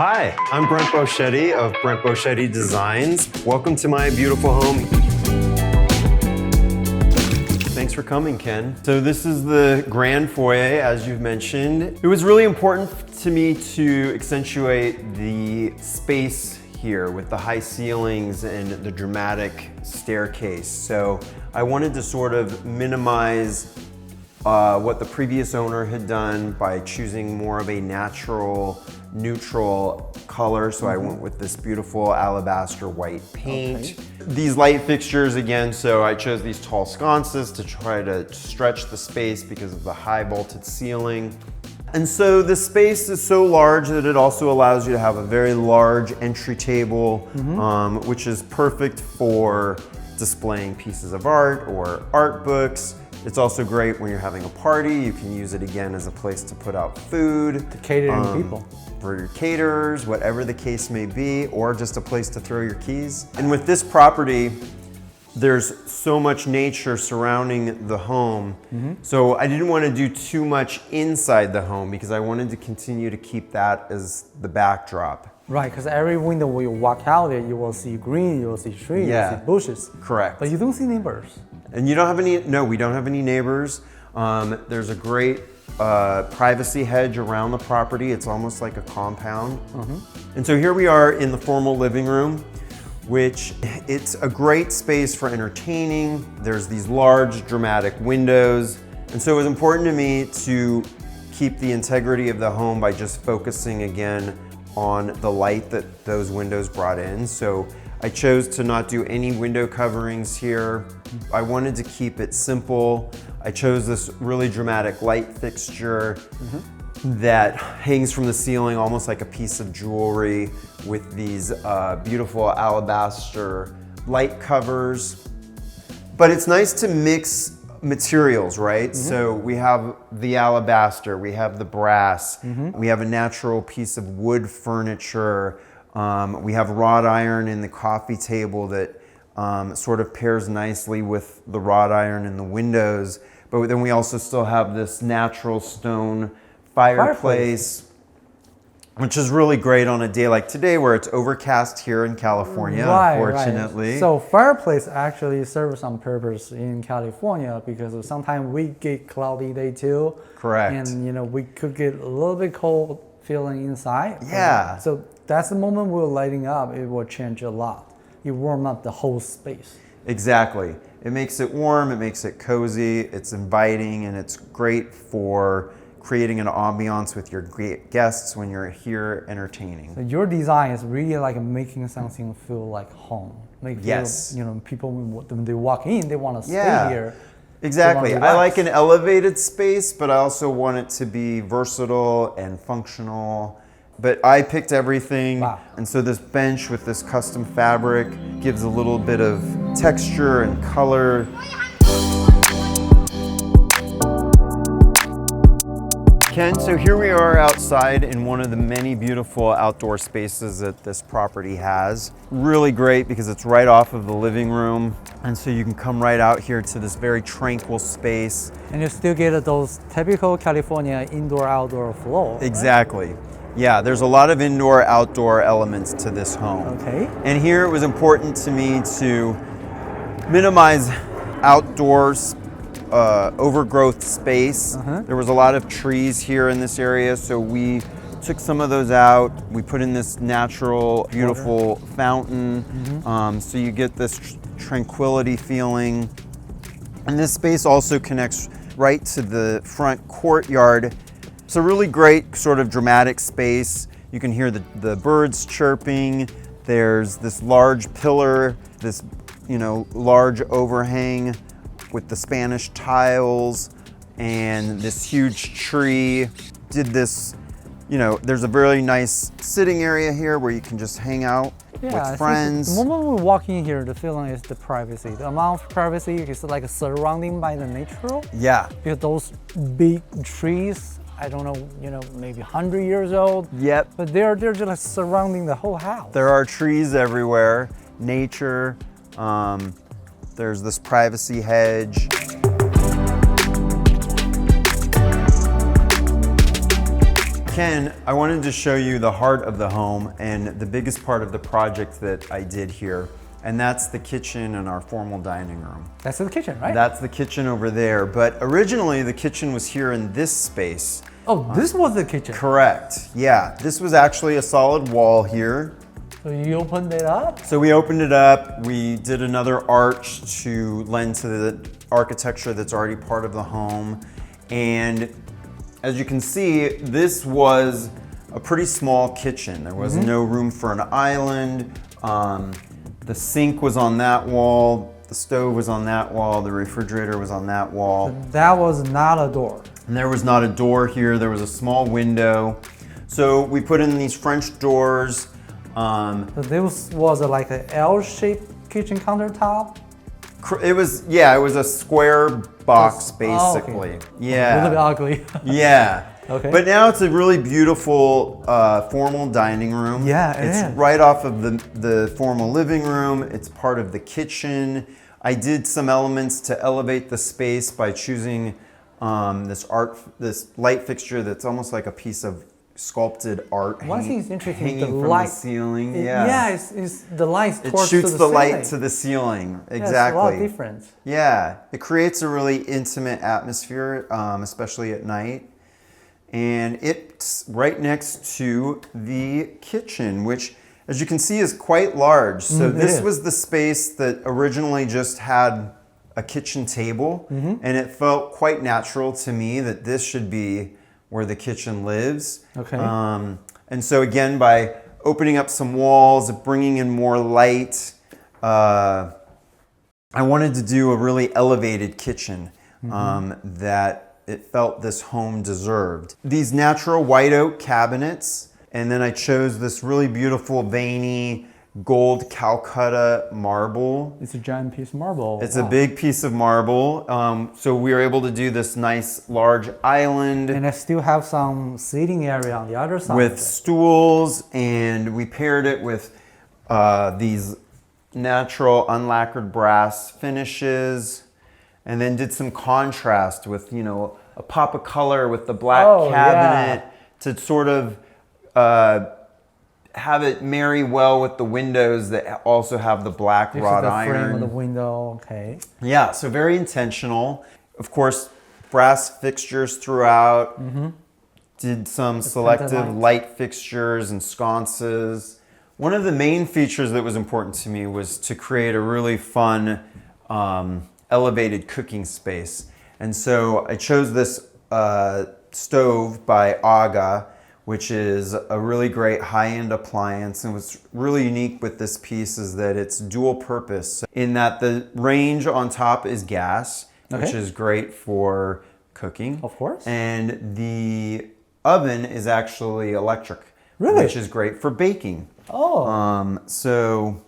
Hi, I'm Brent Boschetti of Brent Boschetti Designs. Welcome to my beautiful home. Thanks for coming, Ken. So this is the grand foyer, as you've mentioned. It was really important to me to accentuate the space here with the high ceilings and the dramatic staircase. So I wanted to sort of minimize what the previous owner had done by choosing more of a natural, neutral color. So I went with this beautiful alabaster white paint. Okay. These light fixtures again, so I chose these tall sconces to try to stretch the space because of the high vaulted ceiling. And so the space is so large that it also allows you to have a very large entry table, which is perfect for displaying pieces of art or art books. It's also great when you're having a party. You can use it again as a place to put out food. To catering people. For your caterers, whatever the case may be, or just a place to throw your keys. And with this property, there's so much nature surrounding the home. So I didn't want to do too much inside the home because I wanted to continue to keep that as the backdrop. Right, because every window when you walk out there, you will see green, you will see trees, you will see bushes. Correct. But you don't see neighbors. And you don't have any, no, we don't have any neighbors. There's a great privacy hedge around the property. It's almost like a compound. And so here we are in the formal living room, which it's a great space for entertaining. There's these large dramatic windows. And so it was important to me to keep the integrity of the home by just focusing again on the light that those windows brought in. So I chose to not do any window coverings here. I wanted to keep it simple. I chose this really dramatic light fixture that hangs from the ceiling almost like a piece of jewelry with these beautiful alabaster light covers. But it's nice to mix materials, right? So we have the alabaster, we have the brass, we have a natural piece of wood furniture, we have wrought iron in the coffee table that sort of pairs nicely with the wrought iron in the windows. But then we also still have this natural stone fireplace, which is really great on a day like today where it's overcast here in California, unfortunately. Right. So fireplace actually serves some purpose in California because sometimes we get cloudy day too. Correct. And we could get a little bit cold feeling inside. Yeah. So that's the moment we're lighting up, it will change a lot. You warm up the whole space. Exactly. It makes it warm, it makes it cozy, it's inviting, and it's great for creating an ambiance with your guests when you're here entertaining. So your design is really like making something feel like home. Yes. People when they walk in, they want to stay here. Exactly. I like an elevated space, but I also want it to be versatile and functional. But I picked everything. Wow. And so this bench with this custom fabric gives a little bit of texture and color. Ken, so here we are outside in one of the many beautiful outdoor spaces that this property has. Really great because it's right off of the living room. And so you can come right out here to this very tranquil space. And you still get those typical California indoor-outdoor flow. Right? Exactly. Yeah, there's a lot of indoor-outdoor elements to this home. Okay. And here it was important to me to minimize outdoors overgrowth space. There was a lot of trees here in this area, so we took some of those out. We put in this natural, beautiful fountain, so you get this tranquility feeling. And this space also connects right to the front courtyard. It's a really great sort of dramatic space. You can hear the birds chirping. There's this large pillar, this large overhang with the Spanish tiles and this huge tree. Did this, there's a very nice sitting area here where you can just hang out with friends. The moment we walk in here, the feeling is the privacy. The amount of privacy is like surrounding by the natural. Yeah. Because those big trees, I don't know, maybe 100 years old. Yep. But they're just surrounding the whole house. There are trees everywhere, nature. There's this privacy hedge. Ken, I wanted to show you the heart of the home and the biggest part of the project that I did here. And that's the kitchen and our formal dining room. That's the kitchen, right? That's the kitchen over there. But originally the kitchen was here in this space. Oh, this was the kitchen. Correct. Yeah, this was actually a solid wall here. So you opened it up? So we opened it up. We did another arch to lend to the architecture that's already part of the home. And as you can see, this was a pretty small kitchen. There was no room for an island. The sink was on that wall. The stove was on that wall. The refrigerator was on that wall. So that was not a door. And there was not a door here. There was a small window. So we put in these French doors. So this was like an L-shaped kitchen countertop? It was a square box basically. Oh, okay. Yeah. A little bit ugly. Yeah. Okay. But now it's a really beautiful formal dining room. Yeah, it it's is. right off of the formal living room. It's part of the kitchen. I did some elements to elevate the space by choosing this light fixture that's almost like a piece of sculpted art. One thing is interesting, hanging the from light. the ceiling. It's the light It towards shoots to the ceiling. light to the ceiling. Yeah, Exactly. it's a lot of difference. Yeah, it creates a really intimate atmosphere, especially at night. And it's right next to the kitchen, which, as you can see, is quite large. So this was the space that originally just had a kitchen table, and it felt quite natural to me that this should be where the kitchen lives. Okay. And so again, by opening up some walls, bringing in more light, I wanted to do a really elevated kitchen that it felt this home deserved. These natural white oak cabinets, and then I chose this really beautiful veiny gold Calcutta marble. It's a giant piece of marble. It's a big piece of marble. So we were able to do this nice large island. And I still have some seating area on the other side. With stools, and we paired it with these natural unlacquered brass finishes, and then did some contrast with, a pop of color with the black cabinet to sort of have it marry well with the windows that also have the black wrought iron. Frame of the window, okay. Yeah, so very intentional. Of course, brass fixtures throughout. Did some selective light fixtures and sconces. One of the main features that was important to me was to create a really fun elevated cooking space. And so I chose this stove by Aga, which is a really great high-end appliance. And what's really unique with this piece is that it's dual purpose in that the range on top is gas, which is great for cooking. Of course. And the oven is actually electric, which is great for baking. Oh. So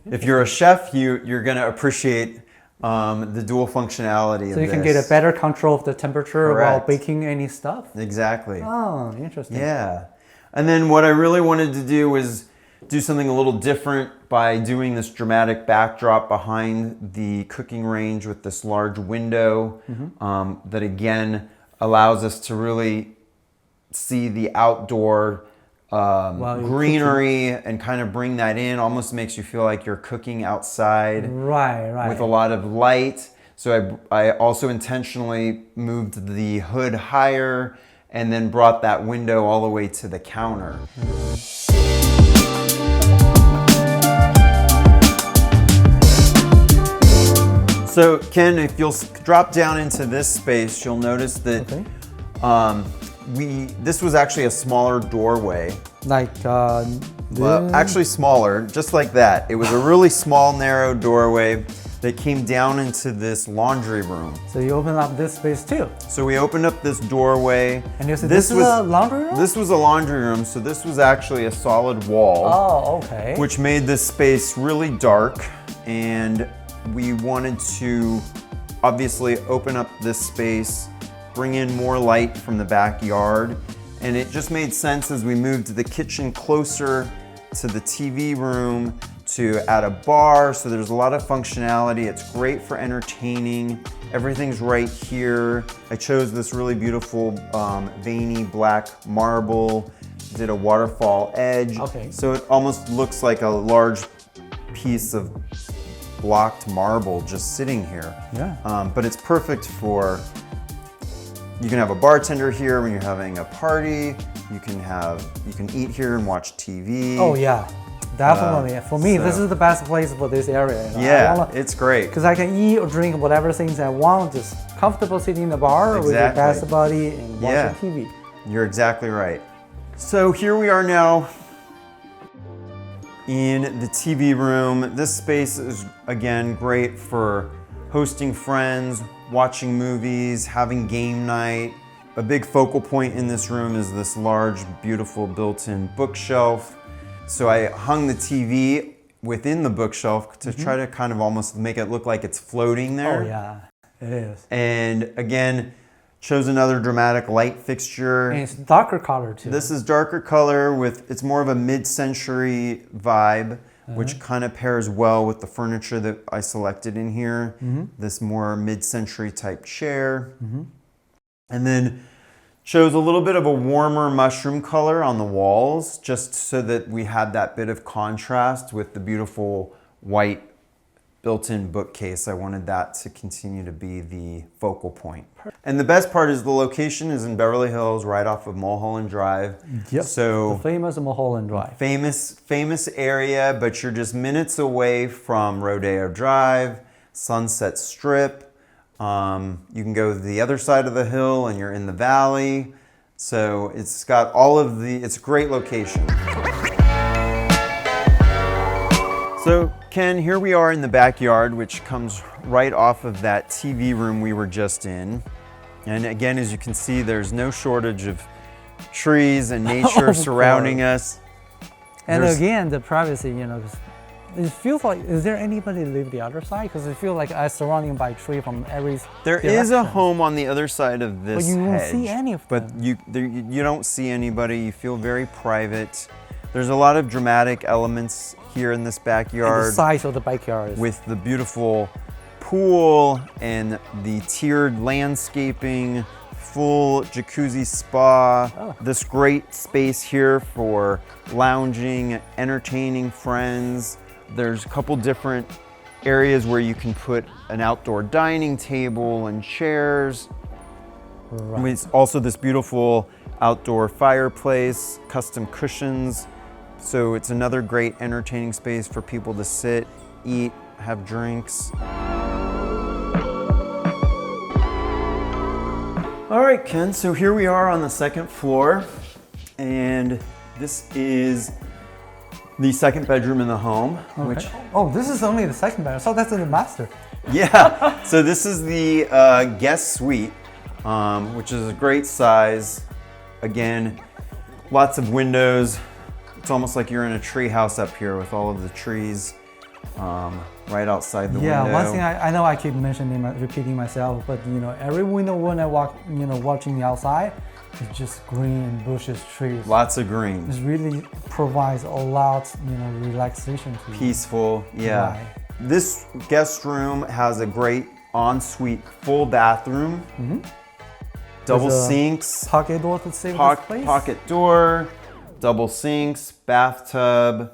if you're a chef, you're going to appreciate the dual functionality of this. So you can get a better control of the temperature while baking any stuff? Exactly. Oh, interesting. Yeah. And then what I really wanted to do was do something a little different by doing this dramatic backdrop behind the cooking range with this large window that again allows us to really see the outdoor greenery and kind of bring that in. Almost makes you feel like you're cooking outside. Right. With a lot of light. So I also intentionally moved the hood higher and then brought that window all the way to the counter. So Ken, if you'll drop down into this space, you'll notice that this was actually a smaller doorway. Like, well, actually smaller, just like that. It was a really small, narrow doorway that came down into this laundry room. So you open up this space too? So we opened up this doorway. And you said this was a laundry room? This was a laundry room, so this was actually a solid wall. Oh, okay. Which made this space really dark, and we wanted to obviously open up this space, bring in more light from the backyard, and it just made sense as we moved the kitchen closer to the TV room to add a bar, so there's a lot of functionality. It's great for entertaining. Everything's right here. I chose this really beautiful veiny black marble, did a waterfall edge. Okay. So it almost looks like a large piece of blocked marble just sitting here. Yeah. But it's perfect for, you can have a bartender here when you're having a party. You can eat here and watch TV. Oh yeah, definitely. For me, this is the best place for this area. Yeah, it's great. Because I can eat or drink whatever things I want, just comfortable sitting in the bar with your best buddy and watching TV. You're exactly right. So here we are now in the TV room. This space is, again, great for hosting friends, watching movies, having game night. A big focal point in this room is this large, beautiful built-in bookshelf. So I hung the TV within the bookshelf to try to kind of almost make it look like it's floating there. Oh yeah, it is. And again, chose another dramatic light fixture. And it's darker color too. This is darker color with, it's more of a mid-century vibe, which kind of pairs well with the furniture that I selected in here. This more mid-century type chair. And then chose a little bit of a warmer mushroom color on the walls, just so that we had that bit of contrast with the beautiful white built-in bookcase. I wanted that to continue to be the focal point. And the best part is the location is in Beverly Hills, right off of Mulholland Drive. Yep, so the famous Mulholland Drive. Famous area, but you're just minutes away from Rodeo Drive, Sunset Strip. You can go to the other side of the hill and you're in the valley. So it's got all of it's a great location. So Ken, here we are in the backyard, which comes right off of that TV room we were just in. And again, as you can see, there's no shortage of trees and nature surrounding us. And again, the privacy, it feels like, is there anybody live the other side? Because it feels like I'm surrounded by tree from every There is a home on the other side of this But you won't hedge, see any of them. But you don't see anybody. You feel very private. There's a lot of dramatic elements here in this backyard. And the size of the backyard. With the beautiful pool and the tiered landscaping, full jacuzzi spa. This great space here for lounging, entertaining friends. There's a couple different areas where you can put an outdoor dining table and chairs. Right. With also this beautiful outdoor fireplace, custom cushions. So it's another great entertaining space for people to sit, eat, have drinks. All right, Ken, so here we are on the second floor, and this is the second bedroom in the home, which... Oh, this is only the second bedroom, so that's in the master. Yeah, so this is the guest suite, which is a great size. Again, lots of windows. It's almost like you're in a tree house up here with all of the trees right outside the window. Yeah, one thing I know I keep repeating myself, but every window when I walk, watching the outside, it's just green and bushes, trees. Lots of green. It really provides a lot, relaxation to you. Peaceful, yeah. Right. This guest room has a great ensuite full bathroom. Double sinks. Pocket door to save this place. Pocket door, double sinks, bathtub,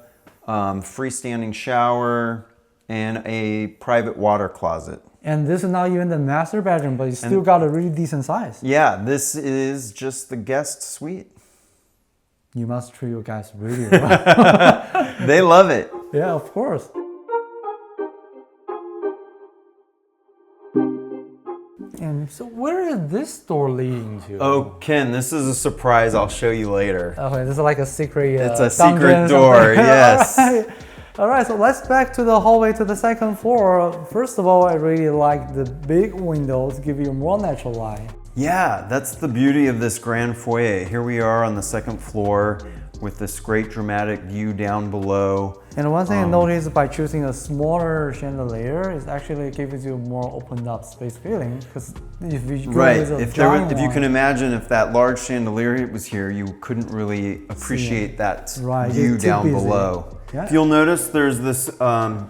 freestanding shower, and a private water closet. And this is not even the master bedroom, but it's still got a really decent size. Yeah, this is just the guest suite. You must treat your guests really well. They love it. Yeah, of course. And so where is this door leading to? Oh, Ken, this is a surprise I'll show you later. Okay, this is like a secret It's a secret door, yes. All right, so let's back to the hallway to the second floor. First of all, I really like the big windows, give you more natural light. Yeah, that's the beauty of this grand foyer. Here we are on the second floor with this great dramatic view down below. And one thing I noticed by choosing a smaller chandelier is actually gives you more opened up space feeling. Because if you go with a giant if you can imagine if that large chandelier was here, you couldn't really appreciate that view down below. Yeah. If you'll notice, there's this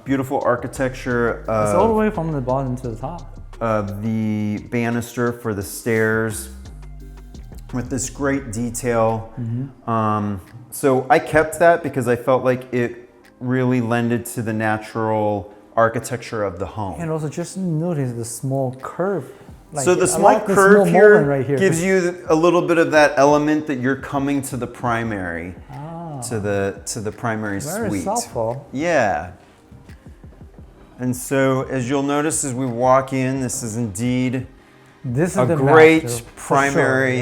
beautiful architecture it's all the way from the bottom to the top of the banister for the stairs with this great detail. So I kept that because I felt like it really lended to the natural architecture of the home. And also just notice the small curve. So the small curve here gives you a little bit of that element that you're coming to the primary, to the primary Very suite. thoughtful. Yeah. And so as you'll notice as we walk in, this is indeed a great primary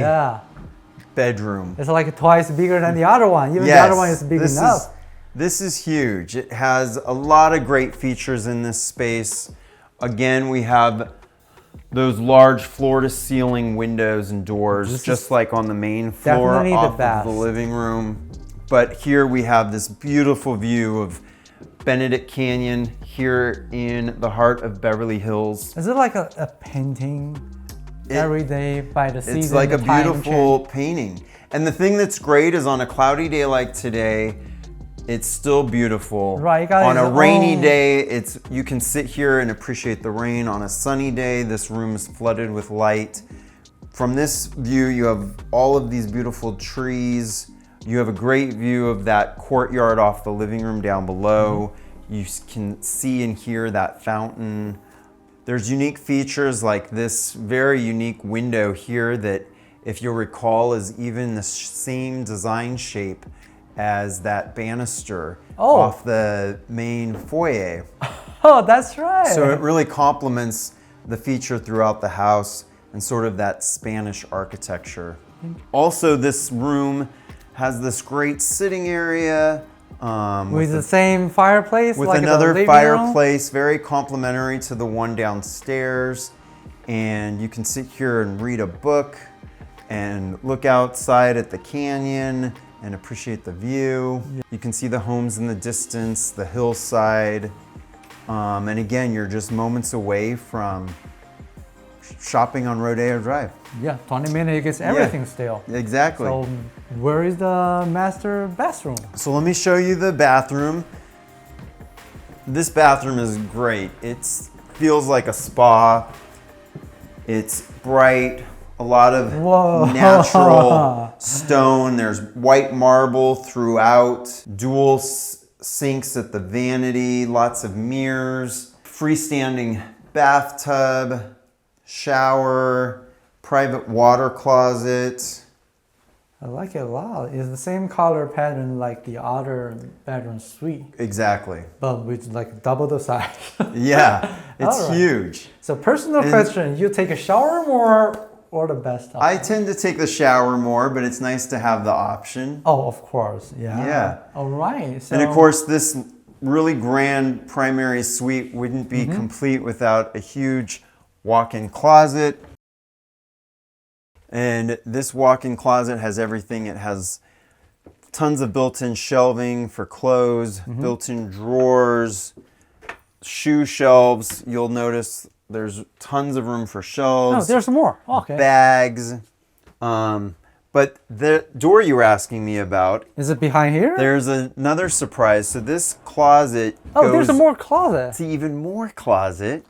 bedroom. It's like twice bigger than the other one. Even the other one is big enough. This is huge. It has a lot of great features in this space. Again, we have those large floor-to-ceiling windows and doors, just like on the main floor off of the living room. But here we have this beautiful view of Benedict Canyon here in the heart of Beverly Hills. Is it like a painting every day by the season? It's like a beautiful painting. And the thing that's great is on a cloudy day like today, it's still beautiful. Right, on a rainy day, you can sit here and appreciate the rain. On a sunny day, this room is flooded with light. From this view, you have all of these beautiful trees. You have a great view of that courtyard off the living room down below. You can see and hear that fountain. There's unique features like this very unique window here that, if you'll recall, is even the same design shape as that banister off the main foyer. Oh, that's right. So it really complements the feature throughout the house and sort of that Spanish architecture. Also, this room has this great sitting area. With the same fireplace? With like another fireplace, very complementary to the one downstairs. And you can sit here and read a book and look outside at the canyon and appreciate the view. You can see the homes in the distance, the hillside. And again, you're just moments away from shopping on Rodeo Drive. Yeah, 20 minutes, you get everything still. Exactly. So where is the master bathroom? So let me show you the bathroom. This bathroom is great. It feels like a spa. It's bright. A lot of natural stone. There's white marble throughout. Dual sinks at the vanity. Lots of mirrors. Freestanding bathtub. Shower. Private water closet. I like it a lot. It's the same color pattern like the other bedroom suite. Exactly. But with like double the size. Yeah, it's huge. So personal question, you take a shower more or the best option? I tend to take the shower more, but it's nice to have the option. Oh, of course, yeah. Yeah. All right. So, and of course, this really grand primary suite wouldn't be complete without a huge walk-in closet. And this walk-in closet has everything. It has tons of built-in shelving for clothes, built-in drawers, shoe shelves. You'll notice there's tons of room for shelves. Oh, there's more. Okay. Bags. But the door you were asking me about. Is it behind here? There's another surprise. So this closet there's more closet. to even more closet.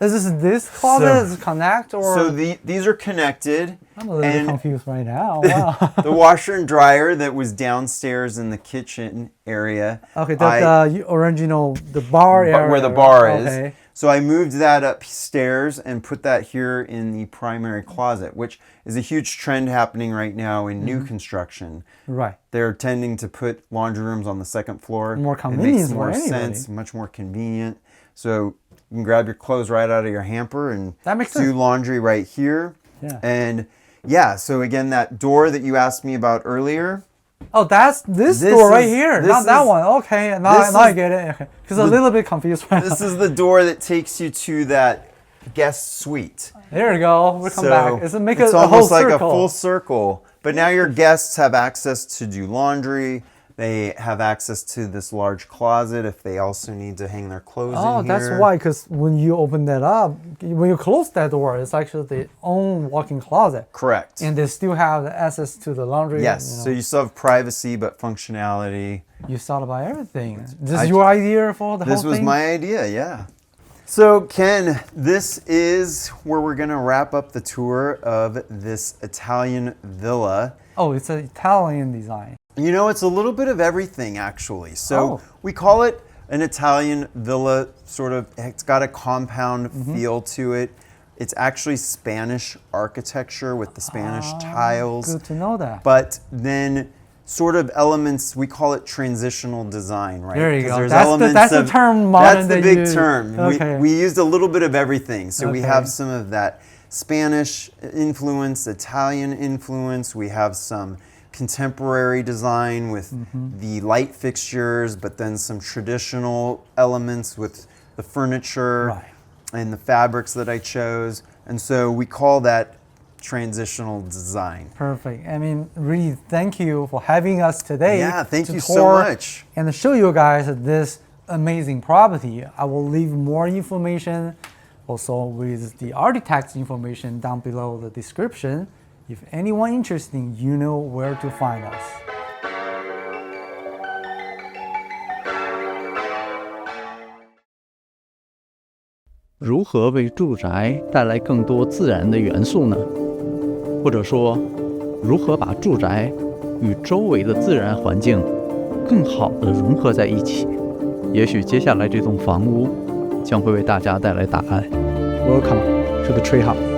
Is this closet is connect or? So these are connected. I'm a little bit confused right now. Wow. The washer and dryer that was downstairs in the kitchen area. Okay, the original, the bar area. Where the bar is. So I moved that upstairs and put that here in the primary closet, which is a huge trend happening right now in new construction. Right. They're tending to put laundry rooms on the second floor. More convenient. It makes more sense, much more convenient. So you can grab your clothes right out of your hamper and do laundry right here. Yeah. And yeah, so again, that door that you asked me about earlier. Oh, that's this door right here, not that one. Okay, now I get it. Okay. Because I'm a little bit confused right now. This is the door that takes you to that guest suite. There you go. We'll come back. It's almost like a full circle. But now your guests have access to do laundry. They have access to this large closet if they also need to hang their clothes in here. Oh, that's why, because when you open that up, when you close that door, it's actually their own walk-in closet. Correct. And they still have access to the laundry. Yes, so you still have privacy but functionality. You thought about everything. This is your idea for the whole thing? This was my idea, yeah. So Ken, this is where we're gonna wrap up the tour of this Italian villa. Oh, it's an Italian design. You know, it's a little bit of everything actually. So we call it an Italian villa, sort of, it's got a compound feel to it. It's actually Spanish architecture with the Spanish tiles. Good to know that. But then sort of elements, we call it transitional design, right? There you go. That's the term modern That's the big term. Okay. We used a little bit of everything. So we have some of that Spanish influence, Italian influence. We have some contemporary design with the light fixtures, but then some traditional elements with the furniture and the fabrics that I chose. And so we call that transitional design. Perfect. I mean, really, thank you for having us today. Yeah, thank you so much. And show you guys this amazing property. I will leave more information also with the architect's information down below the description. If anyone interested, you know where to find us. 如何为住宅带来更多自然的元素呢？或者说，如何把住宅与周围的自然环境更好地融合在一起？也许接下来这栋房屋将会为大家带来答案。Welcome to the tree house.